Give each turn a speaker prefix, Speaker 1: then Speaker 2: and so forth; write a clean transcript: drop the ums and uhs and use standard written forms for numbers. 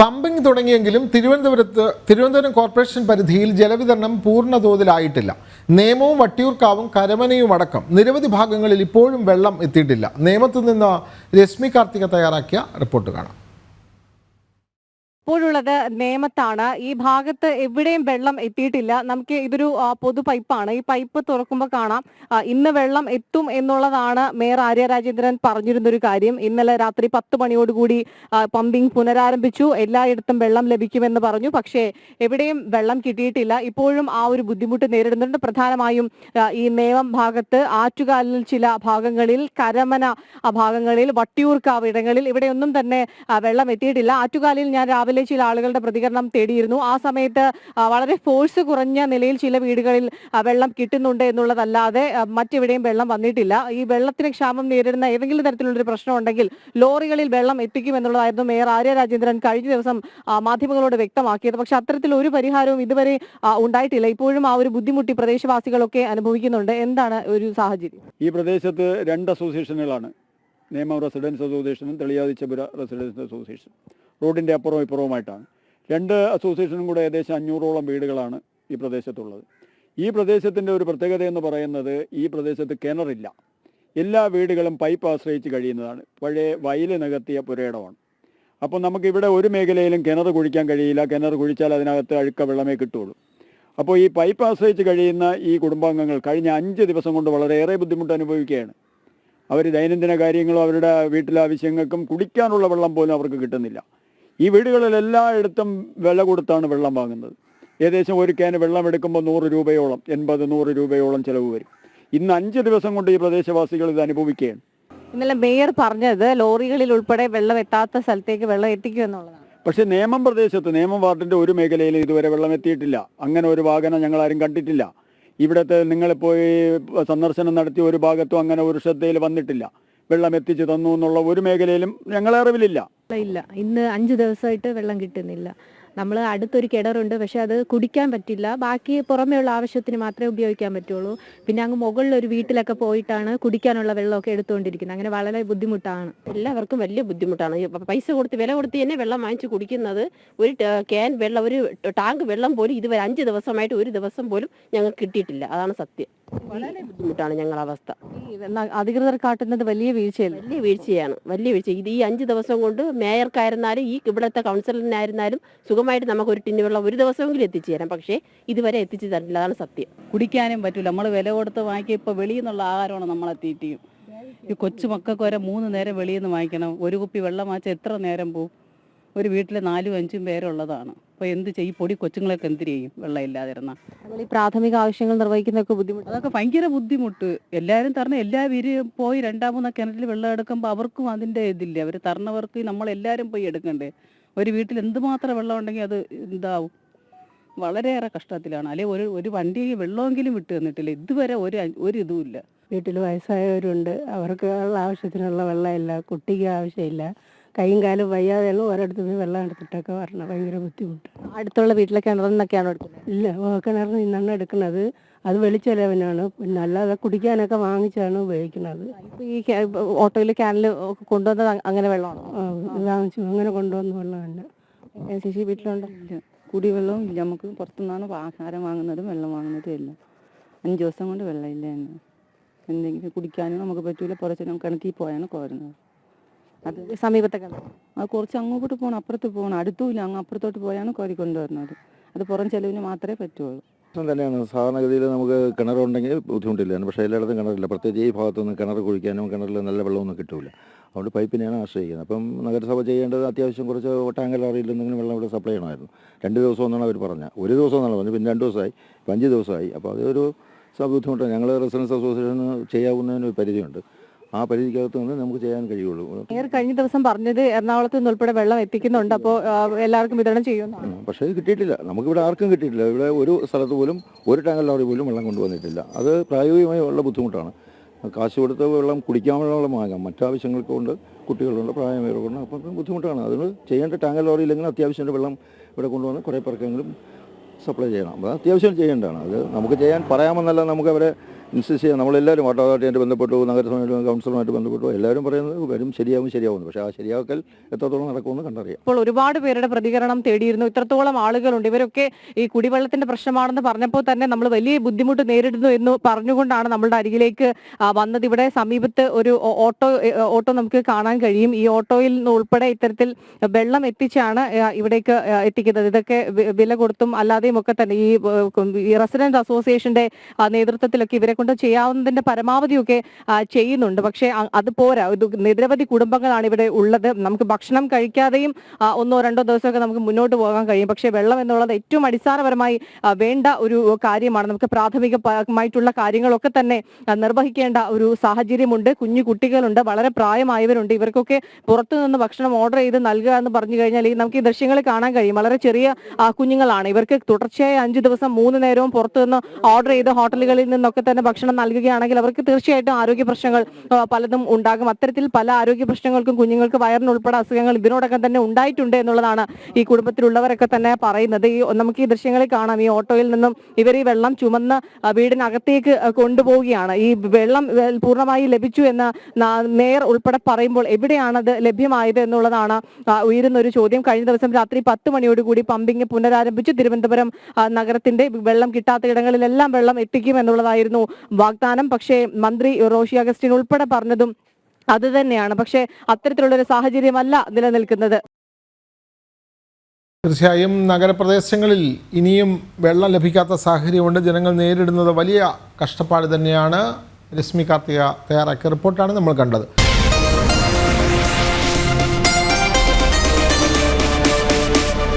Speaker 1: Pumping തുടങ്ങിയെങ്കിലും Thiruvananthapuram corporation പരിധിയിൽ ജലവിതരണം പൂർണ്ണതോതിലായിട്ടില്ല. നേമവും വട്ടിയൂർക്കാവും കരമനയും അടക്കം നിരവധി ഭാഗങ്ങളിൽ ഇപ്പോഴും വെള്ളം എത്തിയിട്ടില്ല. നേമത്തു നിന്ന് രശ്മി കാർത്തിക തയ്യാറാക്കിയ റിപ്പോർട്ട് കാണാം.
Speaker 2: ഇപ്പോഴുള്ളത് നേമത്താണ്. ഈ ഭാഗത്ത് എവിടെയും വെള്ളം എത്തിയിട്ടില്ല. നമുക്ക് ഇതൊരു പൊതു പൈപ്പാണ്. ഈ പൈപ്പ് തുറക്കുമ്പോൾ കാണാം ഇന്ന് വെള്ളം എത്തും എന്നുള്ളതാണ് മേയർ ആര്യ രാജേന്ദ്രൻ പറഞ്ഞിരുന്നൊരു കാര്യം. ഇന്നലെ രാത്രി 10 മണിയോടുകൂടി പമ്പിംഗ് പുനരാരംഭിച്ചു, എല്ലായിടത്തും വെള്ളം ലഭിക്കുമെന്ന് പറഞ്ഞു. പക്ഷേ എവിടെയും വെള്ളം കിട്ടിയിട്ടില്ല. ഇപ്പോഴും ആ ഒരു ബുദ്ധിമുട്ട് നേരിടുന്നുണ്ട്. പ്രധാനമായും ഈ നേമം ഭാഗത്ത്, ആറ്റുകാലിൽ ചില ഭാഗങ്ങളിൽ, കരമന ഭാഗങ്ങളിൽ, വട്ടിയൂർക്കാവ് ഇടങ്ങളിൽ ഇവിടെയൊന്നും തന്നെ വെള്ളം എത്തിയിട്ടില്ല. ആറ്റുകാലിൽ ഞാൻ രാവിലെ ചില ആളുകളുടെ പ്രതികരണം തേടിയിരുന്നു. ആ സമയത്ത് വളരെ ഫോഴ്സ് കുറഞ്ഞ നിലയിൽ ചില വീടുകളിൽ വെള്ളം കിട്ടുന്നുണ്ട് എന്നുള്ളതല്ലാതെ മറ്റെവിടെയും വെള്ളം വന്നിട്ടില്ല. ഈ വെള്ളത്തിന് ക്ഷാമം നേരിടുന്ന ഏതെങ്കിലും തരത്തിലുള്ളൊരു പ്രശ്നം ഉണ്ടെങ്കിൽ ലോറികളിൽ വെള്ളം എത്തിക്കുമെന്നുള്ളതായിരുന്നു മേയർ ആര്യ രാജേന്ദ്രൻ കഴിഞ്ഞ ദിവസം മാധ്യമങ്ങളോട് വ്യക്തമാക്കിയത്. പക്ഷെ അത്തരത്തിൽ ഒരു പരിഹാരവും ഇതുവരെ ഉണ്ടായിട്ടില്ല. ഇപ്പോഴും ആ ഒരു ബുദ്ധിമുട്ടി പ്രദേശവാസികളൊക്കെ അനുഭവിക്കുന്നുണ്ട്. എന്താണ് ഒരു സാഹചര്യം?
Speaker 3: ഈ പ്രദേശത്ത് 2 അസോസിയേഷനുകളാണ്, നേമം റെസിഡൻസ് അസോസിയേഷനും തെളിയാതിച്ചപുര റെസിഡൻസ് അസോസിയേഷൻ. റോഡിൻ്റെ അപ്പുറവും ഇപ്പുറവുമായിട്ടാണ് 2 അസോസിയേഷനും കൂടെ ഏകദേശം 500ഓളം വീടുകളാണ് ഈ പ്രദേശത്തുള്ളത്. ഈ പ്രദേശത്തിൻ്റെ ഒരു പ്രത്യേകത എന്ന് പറയുന്നത്, ഈ പ്രദേശത്ത് കിണറില്ല. എല്ലാ വീടുകളും പൈപ്പ് ആശ്രയിച്ച് കഴിയുന്നതാണ്. പഴയ വയൽ നികത്തിയ പുരയിടമാണ്. അപ്പോൾ നമുക്കിവിടെ ഒരു മേഖലയിലും കിണർ കുഴിക്കാൻ കഴിയില്ല. കിണർ കുഴിച്ചാൽ അതിനകത്ത് അഴുക്ക വെള്ളമേ കിട്ടുള്ളൂ. അപ്പോൾ ഈ പൈപ്പ് ആശ്രയിച്ച് കഴിയുന്ന ഈ കുടുംബാംഗങ്ങൾ കഴിഞ്ഞ 5 ദിവസം കൊണ്ട് വളരെയേറെ ബുദ്ധിമുട്ട് അനുഭവിക്കുകയാണ്. അവർ ദൈനംദിന കാര്യങ്ങളും അവരുടെ വീട്ടിലെ ആവശ്യങ്ങൾക്കും കുടിക്കാനുള്ള വെള്ളം പോലും അവർക്ക് കിട്ടുന്നില്ല. ഈ വീടുകളിൽ എല്ലായിടത്തും വില കൊടുത്താണ് വെള്ളം വാങ്ങുന്നത്. ഏകദേശം ഒരു ക്യാന് വെള്ളം എടുക്കുമ്പോൾ 100 രൂപയോളം, 80-100 രൂപയോളം ചിലവ് വരും. ഇന്ന് 5 ദിവസം കൊണ്ട് ഈ പ്രദേശവാസികൾ ഇത് അനുഭവിക്കുകയാണ്.
Speaker 2: ഇന്നലെ മേയർ പറഞ്ഞത് ലോറികളിൽ ഉൾപ്പെടെ വെള്ളം എത്താത്ത സ്ഥലത്തേക്ക് വെള്ളം എത്തിക്കും എന്നുള്ളതാണ്.
Speaker 3: പക്ഷേ നേമം പ്രദേശത്ത്, നേമം വാർഡിൻ്റെ ഒരു മേഖലയിൽ ഇതുവരെ വെള്ളം എത്തിയിട്ടില്ല. അങ്ങനെ ഒരു വാഹനം ഞങ്ങളാരും കണ്ടിട്ടില്ല. ഇവിടുത്തെ നിങ്ങളിപ്പോയി സന്ദർശനം നടത്തിയ ഒരു ഭാഗത്തും അങ്ങനെ ഒരു ശ്രദ്ധയിൽ വന്നിട്ടില്ല. വെള്ളം എത്തിച്ചു തന്നു എന്നുള്ള ഒരു മേഖലയിലും ഞങ്ങളെ അറിവിലില്ല.
Speaker 4: ഇല്ല, ഇന്ന് 5 ദിവസമായിട്ട് വെള്ളം കിട്ടുന്നില്ല. നമ്മൾ അടുത്തൊരു കിണറുണ്ട്, പക്ഷെ അത് കുടിക്കാൻ പറ്റില്ല. ബാക്കി പുറമേയുള്ള ആവശ്യത്തിന് മാത്രമേ ഉപയോഗിക്കാൻ പറ്റുള്ളൂ. പിന്നെ അങ്ങ് മുകളിലൊരു വീട്ടിലൊക്കെ പോയിട്ടാണ് കുടിക്കാനുള്ള വെള്ളമൊക്കെ എടുത്തുകൊണ്ടിരിക്കുന്നത്. അങ്ങനെ വളരെ ബുദ്ധിമുട്ടാണ്.
Speaker 5: എല്ലാവർക്കും വലിയ ബുദ്ധിമുട്ടാണ്. പൈസ കൊടുത്ത് വില കൊടുത്ത് തന്നെ വെള്ളം വാങ്ങിച്ച് കുടിക്കുന്നത്. ഒരു ക്യാൻ വെള്ളം, ഒരു ടാങ്ക് വെള്ളം പോലും ഇതുവരെ 5 ദിവസമായിട്ട് ഒരു ദിവസം പോലും ഞങ്ങൾക്ക് കിട്ടിയിട്ടില്ല. അതാണ് സത്യം. വളരെ ബുദ്ധിമുട്ടാണ് ഞങ്ങളുടെ അവസ്ഥ.
Speaker 2: അധികൃതർ കാട്ടുന്നത് വലിയ വീഴ്ചയാണ്.
Speaker 5: വലിയ വീഴ്ചയാണ്, വലിയ വീഴ്ച. ഇത് ഈ 5 ദിവസം കൊണ്ട് മേയർക്കായിരുന്നാലും ഈ ഇവിടുത്തെ കൗൺസിലറിനായിരുന്നാലും സുഖമായിട്ട് നമുക്ക് ഒരു ടിന്ന് വെള്ളം ഒരു ദിവസമെങ്കിലും എത്തിച്ചു തരാം. പക്ഷേ ഇതുവരെ എത്തിച്ചു തരില്ല. അതാണ് സത്യം.
Speaker 6: കുടിക്കാനും പറ്റില്ല. നമ്മൾ വില കൊടുത്ത് വാങ്ങിക്കുക. ഇപ്പോൾ വെളിയിൽ നിന്നുള്ള ആഹാരമാണ് നമ്മളെ തീറ്റിയും. ഈ കൊച്ചു മക്കൾക്ക് വരെ 3 നേരം വെളിയിൽ നിന്ന് വാങ്ങിക്കണം. ഒരു കുപ്പി വെള്ളം വാങ്ങിച്ചാൽ എത്ര നേരം പോവും? ഒരു വീട്ടിൽ 4-5 പേരുള്ളതാണ്. അപ്പോൾ എന്ത് ചെയ്യും? പൊടി കൊച്ചുങ്ങളൊക്കെ എന്ത് ചെയ്യും വെള്ളം ഇല്ലാതിരുന്നാൽ?
Speaker 2: ഈ പ്രാഥമിക ആവശ്യങ്ങൾ നിർവഹിക്കുന്നതൊക്കെ ബുദ്ധിമുട്ട്.
Speaker 6: അതൊക്കെ ഭയങ്കര ബുദ്ധിമുട്ട്. എല്ലാവരും തരണം. എല്ലാവരും പോയി 2-3 കിണറ്റിൽ വെള്ളം എടുക്കുമ്പോൾ അവർക്കും അതിൻ്റെ ഇതില്ല. അവർ തരണവർക്ക് നമ്മളെല്ലാവരും പോയി എടുക്കണ്ടേ? ഒരു വീട്ടിൽ എന്തുമാത്രം വെള്ളം ഉണ്ടെങ്കിൽ അത് ഇതാവും. വളരെയേറെ കഷ്ടത്തിലാണ്. അല്ലെങ്കിൽ ഒരു വണ്ടി വെള്ളമെങ്കിലും വിട്ടു തന്നിട്ടില്ല ഇതുവരെ. ഒരു ഇതുമില്ല.
Speaker 7: വീട്ടിൽ വയസ്സായവരുണ്ട്, അവർക്ക് ആവശ്യത്തിനുള്ള വെള്ളമില്ല, കുട്ടിക്ക് ആവശ്യമില്ല. കൈയും കാലും വയ്യാതെയാണ് ഒരിടത്ത് പോയി വെള്ളം എടുത്തിട്ടൊക്കെ വരണം. ഭയങ്കര ബുദ്ധിമുട്ട്.
Speaker 2: അടുത്തുള്ള വീട്ടിലെ കിണറിൽ നിന്നൊക്കെയാണ് എടുക്കുന്നത്?
Speaker 7: ഇല്ല, കിണറിൽ നിന്നാണ് എടുക്കുന്നത്. അത് വെളിച്ചെലവിനാണ്. പിന്നെ അല്ലാതെ കുടിക്കാനൊക്കെ വാങ്ങിച്ചാണ് ഉപയോഗിക്കുന്നത്.
Speaker 2: ഈ ഓട്ടോയിൽ ക്യാനിൽ കൊണ്ടുവന്നത് അങ്ങനെ വെള്ളമാണ്
Speaker 7: വാങ്ങിച്ചു അങ്ങനെ കൊണ്ടുവന്ന വെള്ളമല്ല.
Speaker 2: ചേച്ചി വീട്ടിലുണ്ട്?
Speaker 6: കുടിവെള്ളവും ഇല്ല. നമുക്ക് പുറത്തുനിന്നാണ് ആഹാരം വാങ്ങുന്നതും വെള്ളം വാങ്ങുന്നതും എല്ലാം. 5 ദിവസം കൊണ്ട് വെള്ളമില്ല. എന്തെങ്കിലും കുടിക്കാനും നമുക്ക് പറ്റൂല. പുറത്ത് കിണറ്റിൽ പോയാണ് കോരുന്നത്.
Speaker 2: അത് സമീപത്തൊക്കെ
Speaker 6: അത് കുറച്ച് അങ്ങോട്ട് പോകണം, അപ്പുറത്ത് പോകണം. അടുത്തുമില്ല, അങ്ങ് അപ്പുറത്തോട്ട് പോയാണ് കോരി കൊണ്ടുവരുന്നത്. അത് പുറം ചെലവിന് മാത്രമേ പറ്റുള്ളൂ.
Speaker 8: തന്നെയാണ്. സാധാരണഗതിയിൽ നമുക്ക് കിണറുണ്ടെങ്കിൽ ബുദ്ധിമുട്ടില്ല. പക്ഷേ എല്ലായിടത്തും കിണറില്ല. പ്രത്യേകിച്ച് ഈ ഭാഗത്തൊന്നും കിണർ കുഴിക്കാനും കിണറിൽ നല്ല വെള്ളമൊന്നും കിട്ടില്ല. അതുകൊണ്ട് പൈപ്പിനെയാണ് ആശ്രയിക്കുന്നത്. അപ്പം നഗരസഭ ചെയ്യേണ്ടത് അത്യാവശ്യം കുറച്ച് ടാങ്കർ അറിയിൽ എന്തെങ്കിലും വെള്ളം ഇവിടെ സപ്ലൈ ചെയ്യണമായിരുന്നു. 2 ദിവസം എന്നാണ് അവർ പറഞ്ഞത്. ഒരു ദിവസം എന്നാണ് പറഞ്ഞത്. പിന്നെ 2 ദിവസമായി, 5 ദിവസമായി. അപ്പോൾ അതൊരു ബുദ്ധിമുട്ടാണ്. ഞങ്ങൾ റെസിഡൻസ് അസോസിയേഷന് ചെയ്യാവുന്നതിന് ഒരു പരിധിയുണ്ട്. ആ പരിധിക്കകത്ത് നിന്ന് നമുക്ക് ചെയ്യാൻ കഴിയുള്ളൂ.
Speaker 2: കഴിഞ്ഞ ദിവസം പറഞ്ഞത് എറണാകുളത്ത് നിന്ന് ഉൾപ്പെടെ വെള്ളം എത്തിക്കുന്നുണ്ട്. അപ്പോൾ എല്ലാവർക്കും വിതരണം ചെയ്യുന്നു.
Speaker 8: പക്ഷേ ഇത് കിട്ടിയിട്ടില്ല. നമുക്കിവിടെ ആർക്കും കിട്ടിയിട്ടില്ല. ഇവിടെ ഒരു സ്ഥലത്ത് പോലും ഒരു ടാങ്കർ ലോറി പോലും വെള്ളം കൊണ്ടുവന്നിട്ടില്ല. അത് പ്രായോഗികമായി ഉള്ള ബുദ്ധിമുട്ടാണ്. കാശ് കൊടുത്ത് വെള്ളം കുടിക്കാനുള്ള വെള്ളം വാങ്ങാം. മറ്റാവശ്യങ്ങൾക്ക് കൊണ്ട് കുട്ടികളുണ്ട്, പ്രായമായവരുണ്ട്. അപ്പം ബുദ്ധിമുട്ടാണ്. അതിന് ചെയ്യേണ്ട ടാങ്കർ ലോറി ഇല്ലെങ്കിൽ അത്യാവശ്യത്തിൻ്റെ വെള്ളം ഇവിടെ കൊണ്ടുവന്ന് കുറേ പേർക്കെങ്കിലും സപ്ലൈ ചെയ്യണം. അത് അത്യാവശ്യം ചെയ്യേണ്ടതാണ്. അത് നമുക്ക് ചെയ്യാൻ പറയാമെന്നല്ല, നമുക്ക് അവരെ ഇൻസിസ്റ്റ് ചെയ്യാൻ നമ്മളെല്ലാവരും വാട്ടർ അതോറിറ്റിയായിട്ട് ബന്ധപ്പെട്ടു, നഗരസഭയുമായിട്ട് കൗൺസിലുമായിട്ട് ബന്ധപ്പെട്ടു, എല്ലാവരും പറയുന്നത് വരും ശരിയാവുന്നു. പക്ഷേ ആ ശരിയാക്കൽ എത്രത്തോളം നടക്കുമെന്ന് കണ്ടറിയാം.
Speaker 2: ഇപ്പോൾ ഒരുപാട് പേരുടെ പ്രതികരണം തേടിയിരുന്നു. ഇത്രത്തോളം ആളുകളുണ്ട്. ഇവരൊക്കെ ഈ കുടിവെള്ളത്തിന്റെ പ്രശ്നമാണെന്ന് പറഞ്ഞപ്പോൾ തന്നെ നമ്മൾ വലിയ ബുദ്ധിമുട്ട് നേരിടുന്നു എന്ന് പറഞ്ഞുകൊണ്ടാണ് നമ്മളുടെ അരികിലേക്ക് വന്നത്. ഇവിടെ സമീപത്ത് ഒരു ഓട്ടോ നമുക്ക് കാണാൻ കഴിയും. ഈ ഓട്ടോയിൽ നിന്ന് ഉൾപ്പെടെ ഇത്തരത്തിൽ വെള്ളം എത്തിച്ചാണ് ഇവിടേക്ക് എത്തിക്കുന്നത്. ഇതൊക്കെ വില കൊടുത്തും അല്ലാതെയും ഒക്കെ തന്നെ ഈ റെസിഡന്റ് അസോസിയേഷന്റെ നേതൃത്വത്തിലൊക്കെ ഇവരെ കൊണ്ട് ചെയ്യാവുന്നതിന്റെ പരമാവധിയൊക്കെ ചെയ്യുന്നുണ്ട്. പക്ഷേ അത് പോരാ. നിരവധി കുടുംബങ്ങളാണ് ഇവിടെ ഉള്ളത്. നമുക്ക് ഭക്ഷണം കഴിക്കാതെയും 1-2 ദിവസമൊക്കെ നമുക്ക് മുന്നോട്ട് പോകാൻ കഴിയും. പക്ഷേ വെള്ളം എന്നുള്ളത് ഏറ്റവും അടിസ്ഥാനപരമായി വേണ്ട ഒരു കാര്യമാണ്. നമുക്ക് പ്രാഥമികമായിട്ടുള്ള കാര്യങ്ങളൊക്കെ തന്നെ നിർവഹിക്കേണ്ട ഒരു സാഹചര്യമുണ്ട്. കുഞ്ഞു കുട്ടികളുണ്ട്, വളരെ പ്രായമായവരുണ്ട്. ഇവർക്കൊക്കെ പുറത്തുനിന്ന് ഭക്ഷണം ഓർഡർ ചെയ്ത് നൽകുക എന്ന് പറഞ്ഞു കഴിഞ്ഞാൽ നമുക്ക് ഈ ദൃശ്യങ്ങൾ കാണാൻ കഴിയും. വളരെ ചെറിയ കുഞ്ഞുങ്ങളാണ്. ഇവർക്ക് തുടർച്ചയായ 5 ദിവസം 3 നേരവും പുറത്തുനിന്ന് ഓർഡർ ചെയ്ത് ഹോട്ടലുകളിൽ നിന്നൊക്കെ തന്നെ ഭക്ഷണം നൽകുകയാണെങ്കിൽ അവർക്ക് തീർച്ചയായിട്ടും ആരോഗ്യ പ്രശ്നങ്ങൾ പലതും ഉണ്ടാകും. അത്തരത്തിൽ പല ആരോഗ്യ പ്രശ്നങ്ങൾക്കും കുഞ്ഞുങ്ങൾക്ക് വയറിനുൾപ്പെടെ അസുഖങ്ങൾ ഇതിനോടൊപ്പം തന്നെ ഉണ്ടായിട്ടുണ്ട് എന്നുള്ളതാണ് ഈ കുടുംബത്തിലുള്ളവരൊക്കെ തന്നെ പറയുന്നത്. നമുക്ക് ഈ ദൃശ്യങ്ങളിൽ കാണാം. ഈ ഓട്ടോയിൽ നിന്നും ഇവർ ഈ വെള്ളം ചുമന്ന് വീടിനകത്തേക്ക് കൊണ്ടുപോവുകയാണ്. ഈ വെള്ളം പൂർണ്ണമായി ലഭിച്ചു എന്ന് മേയർ ഉൾപ്പെടെ പറയുമ്പോൾ എവിടെയാണത് ലഭ്യമായത് എന്നുള്ളതാണ് ഉയരുന്ന ഒരു ചോദ്യം. കഴിഞ്ഞ ദിവസം രാത്രി 10 മണിയോടുകൂടി പമ്പിങ് പുനരാരംഭിച്ചു. തിരുവനന്തപുരം നഗരത്തിന്റെ വെള്ളം കിട്ടാത്ത ഇടങ്ങളിലെല്ലാം വെള്ളം എത്തിക്കും എന്നുള്ളതായിരുന്നു വാഗ്ദാനം. പക്ഷേ മന്ത്രി റോഷി അഗസ്റ്റിൻ ഉൾപ്പെടെ പറഞ്ഞതും അത് തന്നെയാണ്. പക്ഷേ അത്തരത്തിലുള്ളൊരു സാഹചര്യമല്ല നിലനിൽക്കുന്നത്.
Speaker 1: തീർച്ചയായും നഗരപ്രദേശങ്ങളിൽ ഇനിയും വെള്ളം ലഭിക്കാത്ത സാഹചര്യമുണ്ട്. ജനങ്ങൾ നേരിടുന്നത് വലിയ കഷ്ടപ്പാട് തന്നെയാണ്. രശ്മി കാർത്തിക തയ്യാറാക്കിയ റിപ്പോർട്ടാണ് നമ്മൾ കണ്ടത്.